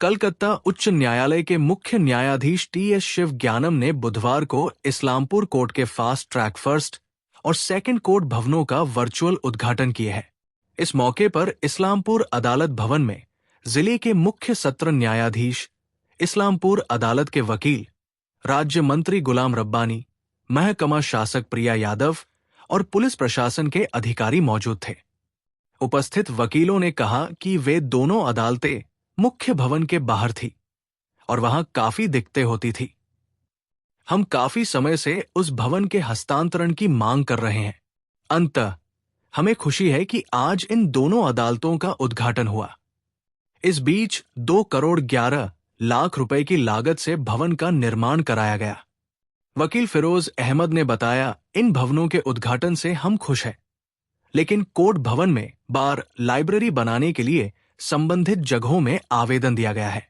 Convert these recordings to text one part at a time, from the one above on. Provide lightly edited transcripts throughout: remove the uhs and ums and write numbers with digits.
कलकत्ता उच्च न्यायालय के मुख्य न्यायाधीश टी.एस. शिव ज्ञानम ने बुधवार को इस्लामपुर कोर्ट के फास्ट ट्रैक फर्स्ट और सेकंड कोर्ट भवनों का वर्चुअल उद्घाटन किया है। इस मौके पर इस्लामपुर अदालत भवन में जिले के मुख्य सत्र न्यायाधीश, इस्लामपुर अदालत के वकील, राज्य मंत्री गुलाम रब्बानी, महकमा शासक प्रिया यादव और पुलिस प्रशासन के अधिकारी मौजूद थे। उपस्थित वकीलों ने कहा कि वे दोनों अदालतें मुख्य भवन के बाहर थी और वहां काफी दिक्कतें होती थी। हम काफी समय से उस भवन के हस्तांतरण की मांग कर रहे हैं। अंततः हमें खुशी है कि आज इन दोनों अदालतों का उद्घाटन हुआ। इस बीच 2 करोड़ 11 लाख रुपए की लागत से भवन का निर्माण कराया गया। वकील फिरोज अहमद ने बताया, इन भवनों के उद्घाटन से हम खुश हैं, लेकिन कोर्ट भवन में बार लाइब्रेरी बनाने के लिए संबंधित जगहों में आवेदन दिया गया है।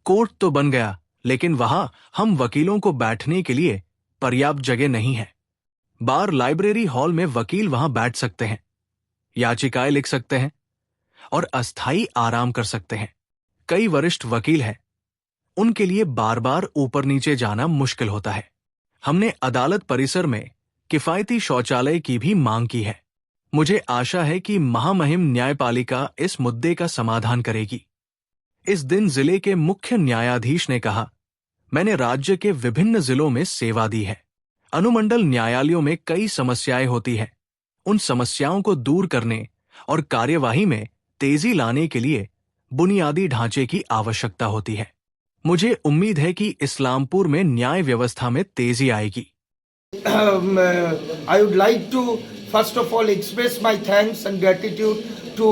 कोर्ट तो बन गया, लेकिन वहां हम वकीलों को बैठने के लिए पर्याप्त जगह नहीं है। बार लाइब्रेरी हॉल में वकील वहां बैठ सकते हैं, याचिकाएं लिख सकते हैं और अस्थायी आराम कर सकते हैं। कई वरिष्ठ वकील हैं, उनके लिए बार बार ऊपर नीचे जाना मुश्किल होता है। हमने अदालत परिसर में किफायती शौचालय की भी मांग की है। मुझे आशा है कि महामहिम न्यायपालिका इस मुद्दे का समाधान करेगी। इस दिन जिले के मुख्य न्यायाधीश ने कहा, मैंने राज्य के विभिन्न जिलों में सेवा दी है। अनुमंडल न्यायालयों में कई समस्याएं होती हैं। उन समस्याओं को दूर करने और कार्यवाही में तेजी लाने के लिए बुनियादी ढांचे की आवश्यकता होती है। मुझे उम्मीद है कि इस्लामपुर में न्याय व्यवस्था में तेजी आएगी। I would like to first of all express my thanks and gratitude to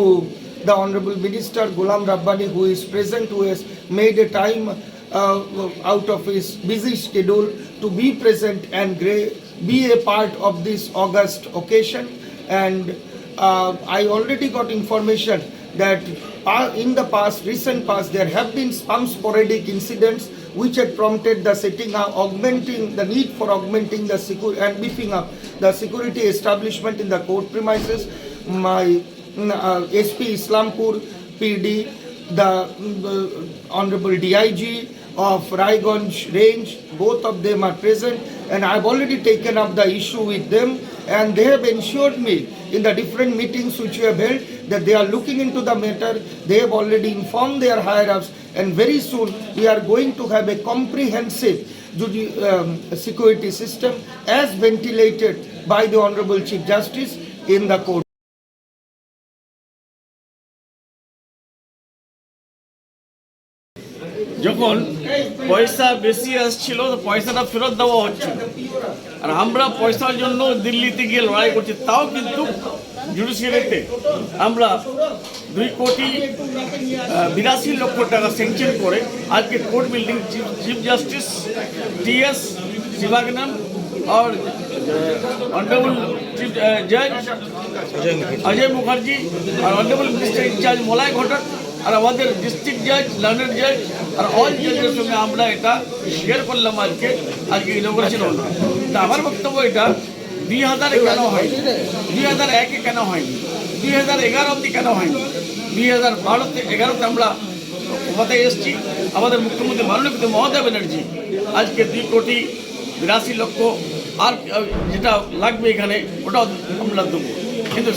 the Honorable Minister Ghulam Rabbani, who is present, who has made a time out of his busy schedule to be present and be a part of this August occasion. And I already got information that in the recent past, there have been some sporadic incidents which had prompted the the need for augmenting the security and beefing up the security establishment in the court premises. My SP Islampur PD, the Honorable DIG of Raiganj range, both of them are present, and I have already taken up the issue with them, and they have ensured me in the different meetings which we have held that they are looking into the matter. They have already informed their higher-ups, and very soon we are going to have a comprehensive security system as ventilated by the Honorable Chief Justice in the court. যখন পয়সা বেশি আসছিল তো পয়সাটা ফেরত দেওয়া হচ্ছে, আর আমরা পয়সার জন্য দিল্লিতে গিয়ে লড়াই করছি। তাও কিন্তু জুডিশিয়ারিতে আমরা 2 কোটি 82 লক্ষ টাকা স্যাংশন করে আজকে court building chief justice T S. Sivagnanam और ऑनरेबल चीफ जज अजय मुखर्जी और ऑनरेबल मिनिस्टर इंचार्ज मलय घटक और আমাদের ডিস্ট্রিক্ট জাজ, লার্নার জাজ আর অল জাজের সঙ্গে আমরা এটা শেয়ার করলাম আজকে ইনগ্রেশন হলো। তা আমার বক্তব্য এটা 2000-এ কেন হয়নি, 2001-এ কেন হয়নি, 2011 অবধি কেন হয়নি, 2012-11-তে আমরা ক্ষমতায় এসেছি। আমাদের মুখ্যমন্ত্রী মাননীয় মমতা ব্যানার্জি আজকে 2 কোটি 82 লক্ষ আর যেটা লাগবে এখানে ওটাও আমরা দেবো। কিন্তু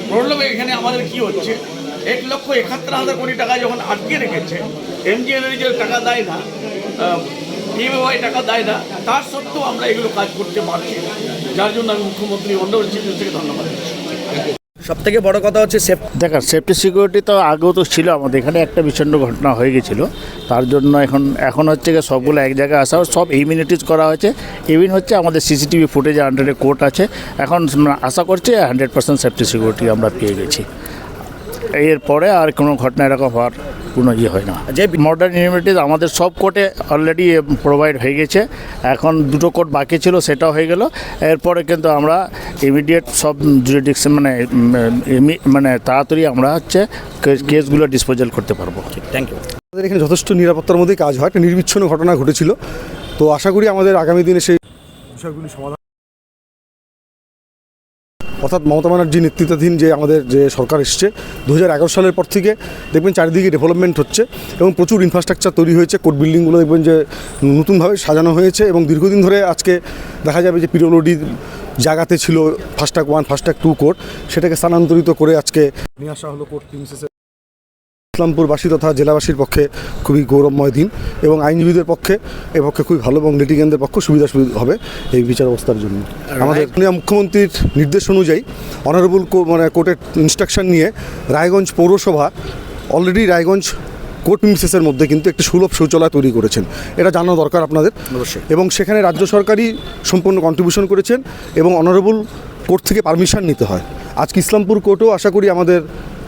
প্রবলেম এখানে আমাদের কি হচ্ছে, 1,71,000 কোটি টাকা যখন আটকে রেখেছে, এমজিএনআরজি টাকা দেয় না, পিএমওয়াই টাকা দেয় না, তার সত্ত্বেও আমরা এগুলো কাজ করতে পারছি, যার জন্য আমি মুখ্যমন্ত্রী অন্ডাবল চিফ থেকে ধন্যবাদ দিচ্ছি। সব থেকে বড় কথা হচ্ছে সেফটি সিকিউরিটি তো আগেও তো ছিল, আমাদের এখানে একটা বিষণ্ণ ঘটনা হয়ে গেছিলো, তার জন্য এখন হচ্ছে গিয়ে সবগুলো এক জায়গায় আসা, সব ইমিউনিটিজ করা হয়েছে। ইভিন হচ্ছে আমাদের সিসিটিভি ফুটেজে আন্ডারে কোর্ট আছে, এখন আশা করছি 100% সেফটি সিকিউরিটি আমরা পেয়ে গেছি। এরপরে আর কোনো ঘটনা এরকম হওয়ার কোনো হয় না। যে মডার্ন ইমিউনিটিজ আমাদের সব কোর্টে অলরেডি প্রোভাইড হয়ে গেছে, এখন 2টো কোর্ট বাকি ছিল, সেটাও হয়ে গেল। এরপরে কিন্তু আমরা ইমিডিয়েট সব জুরিডিকশন মানে তাড়াতাড়ি আমরা হচ্ছে কেসগুলো ডিসপোজাল করতে পারবো। Thank you. আমাদের এখানে যথেষ্ট নিরাপত্তার মধ্যে কাজ হয়, একটা নির্বিচ্ছিন্ন ঘটনা ঘটেছিল, তো আশা করি আমাদের আগামী দিনে সেই বিষয়গুলি সমাধান অর্থাৎ মমতা ব্যানার্জি নেতৃত্বাধীন যে আমাদের যে সরকার এসছে 2011 সালের পর থেকে দেখবেন চারিদিকে ডেভেলপমেন্ট হচ্ছে এবং প্রচুর ইনফ্রাস্ট্রাকচার তৈরি হয়েছে। কোর্ট বিল্ডিংগুলো দেখবেন যে নতুনভাবে সাজানো হয়েছে এবং দীর্ঘদিন ধরে আজকে দেখা যাবে যে পিডব্লিউডি জায়গাতে ছিল ফাস্ট্যাগ 1 ফাস্ট্যাগ 2 কোর্ট, সেটাকে স্থানান্তরিত করে আজকে নিয়ে আসা হলো কোর্ট প্রিন্সেসের। ইসলামপুরবাসী তথা জেলাবাসীর পক্ষে খুবই গৌরবময় দিন এবং আইনজীবীদের পক্ষে এ পক্ষে খুবই ভালো এবং লিটিগেন্টদের পক্ষে সুবিধা হবে এই বিচার ব্যবস্থার জন্য। আমাদের মুখ্যমন্ত্রীর নির্দেশ অনুযায়ী অনারেবল কোর্টের ইনস্ট্রাকশন নিয়ে রায়গঞ্জ পৌরসভা অলরেডি রায়গঞ্জ কোর্ট প্রিমিসেসের মধ্যে কিন্তু একটি সুলভ শৌচালয় তৈরি করেছেন, এটা জানা দরকার আপনাদের। এবং সেখানে রাজ্য সরকারই সম্পূর্ণ কন্ট্রিবিউশন করেছেন এবং অনারেবল কোর্ট থেকে পারমিশন নিতে হয়। আজকে ইসলামপুর কোর্টও আশা করি আমাদের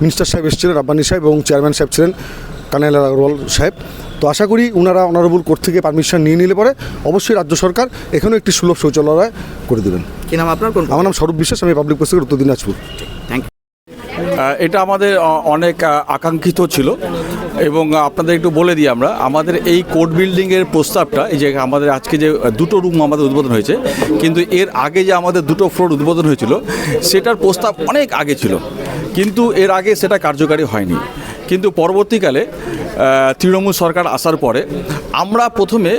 মিনিস্টার সাহেব এসেছিলেন, রাব্বানি সাহেব, এবং চেয়ারম্যান সাহেব ছিলেন কানাইলাল আগরওয়াল সাহেব। তো আশা করি ওনারা অনারেবল কোর্ট থেকে পারমিশন নিয়ে নিলে পরে অবশ্যই রাজ্য সরকার এখানেও একটি সুলভ শৌচালয় করে দেবেন। কি নাম আপনার? আমার নাম স্বরূপ বিশ্বাস, আমি পাবলিক প্রসিকিউটর উত্তর দিনাজপুর। Thank you. এটা আমাদের অনেক আকাঙ্ক্ষিত ছিল এবং আপনাদের একটু বলে দিই আমরা আমাদের এই কোর্ট বিল্ডিংয়ের প্রস্তাবটা, এই যে আমাদের আজকে যে দুটো রুম আমাদের উদ্বোধন হয়েছে, কিন্তু এর আগে যে আমাদের দুটো ফ্লোর উদ্বোধন হয়েছিল সেটার প্রস্তাব অনেক আগে ছিল, কিন্তু এর আগে সেটা কার্যকারী হয়নি। কিন্তু পরবর্তীকালে তৃণমূল সরকার আসার পরে আমরা প্রথমে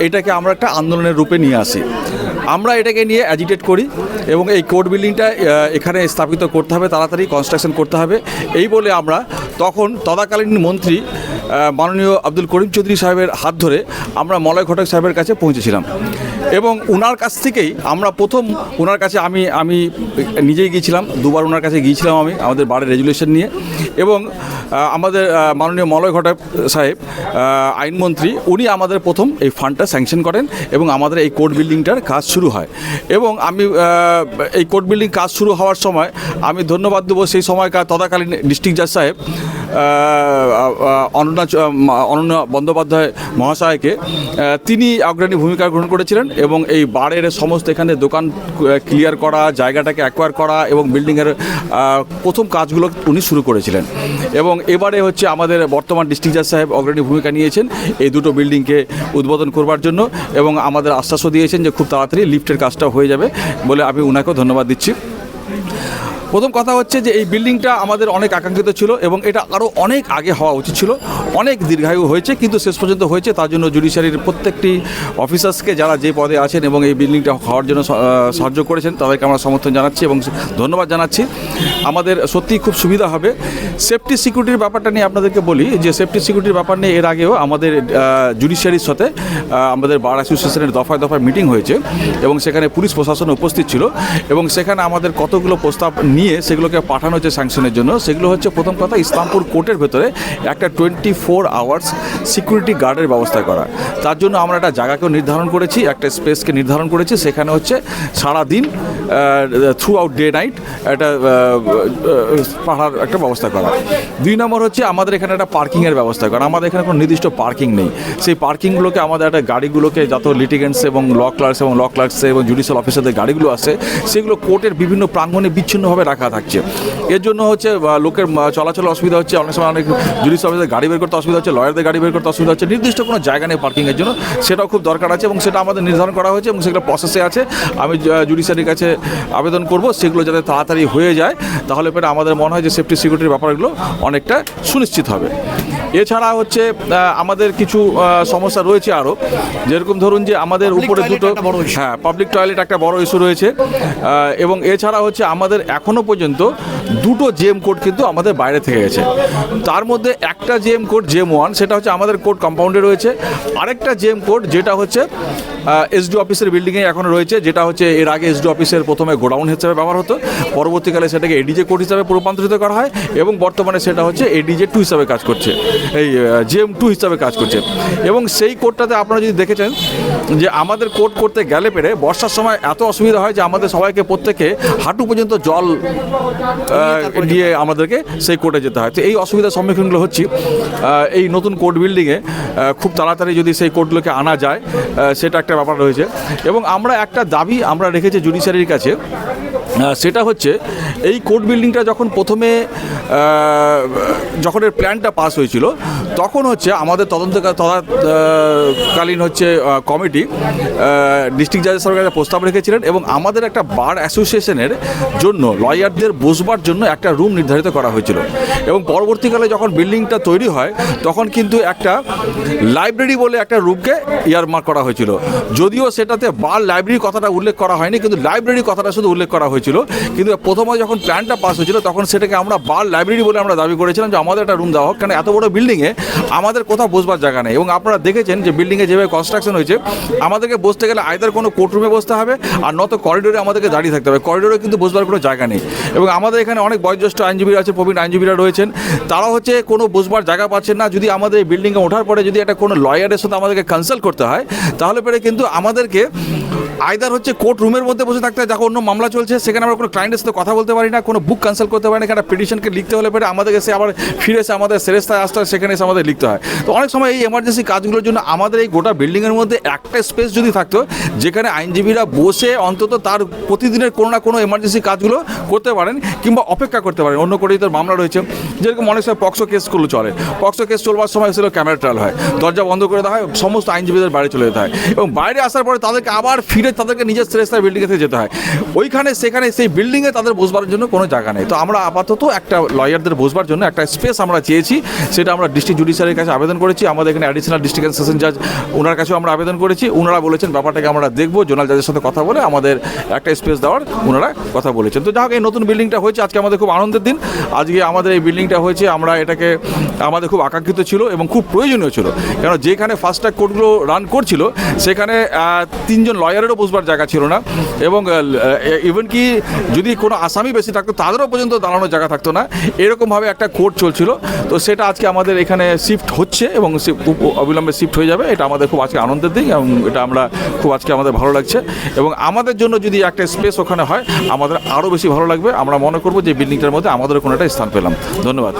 এটাকে আমরা একটা আন্দোলনের রূপে নিয়ে আসি। আমরা এটাকে নিয়ে অ্যাজিটেট করি এবং এই কোর্ট বিল্ডিংটা এখানে স্থাপিত করতে হবে, তাড়াতাড়ি কনস্ট্রাকশন করতে হবে এই বলে আমরা তখন তদাকালীন মন্ত্রী মাননীয় আব্দুল করিম চৌধুরী সাহেবের হাত ধরে আমরা মলয় ঘটক সাহেবের কাছে পৌঁছেছিলাম এবং ওনার কাছ থেকেই আমরা প্রথম ওনার কাছে আমি নিজেই গিয়েছিলাম, দুবার ওনার কাছে গিয়েছিলাম আমি আমাদের বাড়ির রেজুলেশন নিয়ে। এবং আমাদের মাননীয় মলয় ঘটক সাহেব আইনমন্ত্রী, উনি আমাদের প্রথম এই ফান্ডটা স্যাংশন করেন এবং আমাদের এই কোর্ট বিল্ডিংটার কাজ শুরু হয়। এবং আমি এই কোর্ট বিল্ডিং কাজ শুরু হওয়ার সময় আমি ধন্যবাদ দেবো সেই সময়কার তদাকালীন ডিস্ট্রিক্ট জাজ সাহেব অনন্যা বন্দ্যোপাধ্যায় মহাশয়কে। তিনি অগ্রণী ভূমিকা গ্রহণ করেছিলেন এবং এই বারের সমস্ত এখানে দোকান ক্লিয়ার করা, জায়গাটাকে অ্যাকোয়ার করা এবং বিল্ডিংয়ের প্রথম কাজগুলো উনি শুরু করেছিলেন। এবং এবারে হচ্ছে আমাদের বর্তমান ডিস্ট্রিক্ট জাজ সাহেব অগ্রণী ভূমিকা নিয়েছেন এই দুটো বিল্ডিংকে উদ্বোধন করবার জন্য এবং আমাদের আশ্বাসও দিয়েছেন যে খুব তাড়াতাড়ি লিফটের কাজটা হয়ে যাবে বলে আমি ওনাকেও ধন্যবাদ দিচ্ছি। প্রথম কথা হচ্ছে যে এই বিল্ডিংটা আমাদের অনেক আকাঙ্ক্ষিত ছিল এবং এটা আরও অনেক আগে হওয়া উচিত ছিল, অনেক দীর্ঘায়ু হয়েছে কিন্তু শেষ পর্যন্ত হয়েছে। তার জন্য জুডিশিয়ারির প্রত্যেকটি অফিসার্সকে যারা যে পদে আছেন এবং এই বিল্ডিংটা হওয়ার জন্য সাহায্য করেছেন তাদেরকে আমরা সমর্থন জানাচ্ছি এবং ধন্যবাদ জানাচ্ছি। আমাদের সত্যিই খুব সুবিধা হবে। সেফটি সিকিউরিটির ব্যাপারটা নিয়ে আপনাদেরকে বলি যে সেফটি সিকিউরিটির ব্যাপার নিয়ে এর আগেও আমাদের জুডিশিয়ারির সাথে আমাদের বার অ্যাসোসিয়েশনের দফায় দফায় মিটিং হয়েছে এবং সেখানে পুলিশ প্রশাসন উপস্থিত ছিল এবং সেখানে আমাদের কতগুলো প্রস্তাব নিয়ে সেগুলোকে পাঠানো হচ্ছে স্যাংশনের জন্য। সেগুলো হচ্ছে প্রথম কথা ইসলামপুর কোর্টের ভেতরে একটা 24 আওয়ার্স সিকিউরিটি গার্ডের ব্যবস্থা করা। তার জন্য আমরা একটা জায়গাকেও নির্ধারণ করেছি, একটা স্পেসকে নির্ধারণ করেছি, সেখানে হচ্ছে সারাদিন থ্রু আউট ডে নাইট একটা পাহাড় একটা ব্যবস্থা করা। 2 নম্বর হচ্ছে আমাদের এখানে একটা পার্কিংয়ের ব্যবস্থা করা। আমাদের এখানে কোনো নির্দিষ্ট পার্কিং নেই, সেই পার্কিংগুলোকে আমাদের একটা গাড়িগুলোকে যত লিটিগেন্টস এবং ল ক্লার্কস এবং জুডিশিয়াল অফিসারদের গাড়িগুলো আছে সেগুলো কোর্টের বিভিন্ন প্রাঙ্গণে বিচ্ছিন্নভাবে রাখা থাকছে। এর জন্য হচ্ছে লোকের চলাচলের অসুবিধা হচ্ছে, অনেক সময় অনেক জুডিশিয়াল অফিসার গাড়ি বের করতে অসুবিধা হচ্ছে, লয়ারদের গাড়ি বের করতে অসুবিধা হচ্ছে। নির্দিষ্ট কোনো জায়গা নেই পার্কিংয়ের জন্য, সেটাও খুব দরকার আছে এবং সেটা আমাদের নির্ধারণ করা হয়েছে এবং সেগুলো প্রসেসে আছে। আমি জুডিশিয়ারির কাছে আবেদন করব সেগুলো যাতে তাড়াতাড়ি হয়ে যায়, তাহলে পরে আমাদের মনে হয় যে সেফটি সিকিউরিটির ব্যাপারগুলো অনেকটা সুনিশ্চিত হবে। এছাড়া হচ্ছে আমাদের কিছু সমস্যা রয়েছে আরও, যেরকম ধরুন যে আমাদের উপরে দুটো পাবলিক টয়লেট একটা বড় ইস্যু রয়েছে এবং এছাড়া হচ্ছে আমাদের এখনও পর্যন্ত দুটো জেএম কোর্ট কিন্তু আমাদের বাইরে থেকে গেছে। তার মধ্যে একটা জেএম কোর্ট জেএম 1 সেটা হচ্ছে আমাদের কোর্ট কম্পাউন্ডে রয়েছে, আরেকটা জেএম কোর্ট যেটা হচ্ছে এসডি অফিসের বিল্ডিংয়ে এখনও রয়েছে, যেটা হচ্ছে এর আগে এসডি অফিসের প্রথমে গোডাউন হিসেবে ব্যবহার হতো, পরবর্তীকালে সেটাকে এডিজে কোর্ট হিসাবে রূপান্তরিত করা হয় এবং বর্তমানে সেটা হচ্ছে এডিজে 2 হিসাবে কাজ করছে, এই জেএম 2 হিসাবে কাজ করছে। এবং সেই কোর্টটাতে আপনারা যদি দেখেছেন যে আমাদের কোর্ট করতে গেলে পেরে বর্ষার সময় এত অসুবিধা হয় যে আমাদের সবাইকে প্রত্যেকে হাঁটু পর্যন্ত জল নিয়ে আমাদেরকে সেই কোর্টে যেতে হয়। তো এই অসুবিধার সম্মুখীনগুলো হচ্ছি। এই নতুন কোর্ট বিল্ডিংয়ে খুব তাড়াতাড়ি যদি সেই কোর্টগুলোকে আনা যায় সেটা একটা ব্যাপার রয়েছে। এবং আমরা একটা দাবি আমরা রেখেছি জুডিশিয়ারির কাছে সেটা হচ্ছে এই কোর্ট বিল্ডিংটা যখন প্রথমে যখন এর প্ল্যানটা পাস হয়েছিল তখন হচ্ছে আমাদের তদন্তকালীন হচ্ছে কমিটি ডিস্ট্রিক্ট জাজের সরকার প্রস্তাব রেখেছিলেন এবং আমাদের একটা বার অ্যাসোসিয়েশনের জন্য লয়ারদের বসবার জন্য একটা রুম নির্ধারিত করা হয়েছিল এবং পরবর্তীকালে যখন বিল্ডিংটা তৈরি হয় তখন কিন্তু একটা লাইব্রেরি বলে একটা রুমকে ইয়ারমার্ক করা হয়েছিল, যদিও সেটাতে বার লাইব্রেরি কথাটা উল্লেখ করা হয়নি কিন্তু লাইব্রেরি কথাটা শুধু উল্লেখ করা হয়েছিল। কিন্তু প্রথমে যখন প্ল্যানটা পাস হয়েছিল তখন সেটাকে আমরা বার লাইব্রেরি বলে আমরা দাবি করেছিলাম যে আমাদের একটা রুম দেওয়া হোক, কারণ এত বড় বিল্ডিংয়ে আমাদের কোথাও বসবার জায়গা নেই। এবং আপনারা দেখেছেন যে বিল্ডিংয়ে যেভাবে কনস্ট্রাকশন হয়েছে আমাদেরকে বসতে গেলে আইদার কোনো কোর্টরুমে বসতে হবে আর নয়তো করিডোরে আমাদেরকে দাঁড়িয়ে থাকতে হবে, করিডোরে কিন্তু বসবার কোনো জায়গা নেই। এবং আমাদের এখানে অনেক বয়োজ্যেষ্ঠ আইনজীবীরা আছে, প্রবীণ আইনজীবীরা রয়েছেন, তারা হচ্ছে কোনো বসবার জায়গা পাচ্ছেন না। যদি আমাদের এই বিল্ডিংয়ে ওঠার পরে যদি একটা কোনো লয়ারের সাথে আমাদেরকে কনসাল্ট করতে হয় তাহলে পরে কিন্তু আমাদেরকে আইদার হচ্ছে কোর্ট রুমের মধ্যে বসে থাকতে হয়, যখন অন্য মামলা চলছে সেখানে আমরা কোনো ক্লায়েন্টের সাথে কথা বলতে পারি না, কোনো বুক কনসাল্ট করতে পারি না, একটা পিটিশনকে লিখতে হলে পরে আমাদের এসে আবার ফিরে এসে আমাদের সেরেস্তায় আসতে হয়, সেখানে এসে আমাদের লিখতে হয়। তো অনেক সময় এই এমার্জেন্সি কাজগুলোর জন্য আমাদের এই গোটা বিল্ডিংয়ের মধ্যে একটা স্পেস যদি থাকতো যেখানে আইনজীবীরা বসে অন্তত তার প্রতিদিনের কোনো না কোনো এমার্জেন্সি কাজগুলো করতে পারেন কিংবা অপেক্ষা করতে পারেন। অন্য কোটি তোর মামলা রয়েছে, যেরকম অনেক সময় পক্সো কেসগুলো চলে, পক্সো কেস চলবার সময় ছিল ক্যামেরা ট্রায়াল হয়, দরজা বন্ধ করে দেওয়া হয়, সমস্ত আইনজীবীদের বাইরে চলে যেতে হয় এবং বাইরে আসার পরে তাদেরকে আবার ফিরে তাদেরকে নিজের সেরেস্তার বিল্ডিংয়ে থেকে যেতে হয়, ওইখানে সেখানে সেই বিল্ডিংয়ে তাদের বসবার জন্য কোনো জায়গা নেই। তো আমরা আপাতত একটা লয়ারদের বসবার জন্য একটা স্পেস আমরা চেয়েছি, সেটা আমরা ডিস্ট্রিক্ট জুডিশিয়ারির কাছে আবেদন করেছি, আমাদের এখানে অ্যাডিশনাল ডিস্ট্রিক্ট অ্যান্ড সেশন জাজ ওনার কাছেও আমরা আবেদন করেছি। ওনারা বলেছেন ব্যাপারটাকে আমরা দেখবো, জোনাল জাজের সাথে কথা বলে আমাদের একটা স্পেস দেওয়ার ওনারা কথা বলেছেন। তো যাই হোক, এই নতুন বিল্ডিংটা হয়েছে আজকে আমাদের খুব আনন্দের দিন। আজকে আমাদের এই বিল্ডিংটা হয়েছে, আমরা এটাকে আমাদের খুব আকাঙ্ক্ষিত ছিল এবং খুব প্রয়োজনীয় ছিল, কারণ যেখানে ফাস্ট ট্র্যাক কোর্টগুলো রান করছিল সেখানে 3 জন লয়ারেরও বসবার জায়গা ছিল না এবং ইভেন কি যদি কোনো আসামি বেশি থাকতো তাদেরও পর্যন্ত দাঁড়ানোর জায়গা থাকতো না, এরকমভাবে একটা কোর্ট চলছিল। তো সেটা আজকে আমাদের এখানে শিফট হচ্ছে এবং খুব অবিলম্বে শিফট হয়ে যাবে, এটা আমাদের খুব আজকে আনন্দের দিন এবং এটা আমরা খুব আজকে আমাদের ভালো লাগছে এবং আমাদের জন্য যদি একটা স্পেস ওখানে হয় আমাদের আরও বেশি ভালো লাগবে। আমরা মনে করবো যে বিল্ডিংটার মধ্যে আমাদের কোনো একটা স্থান পেলাম। ধন্যবাদ।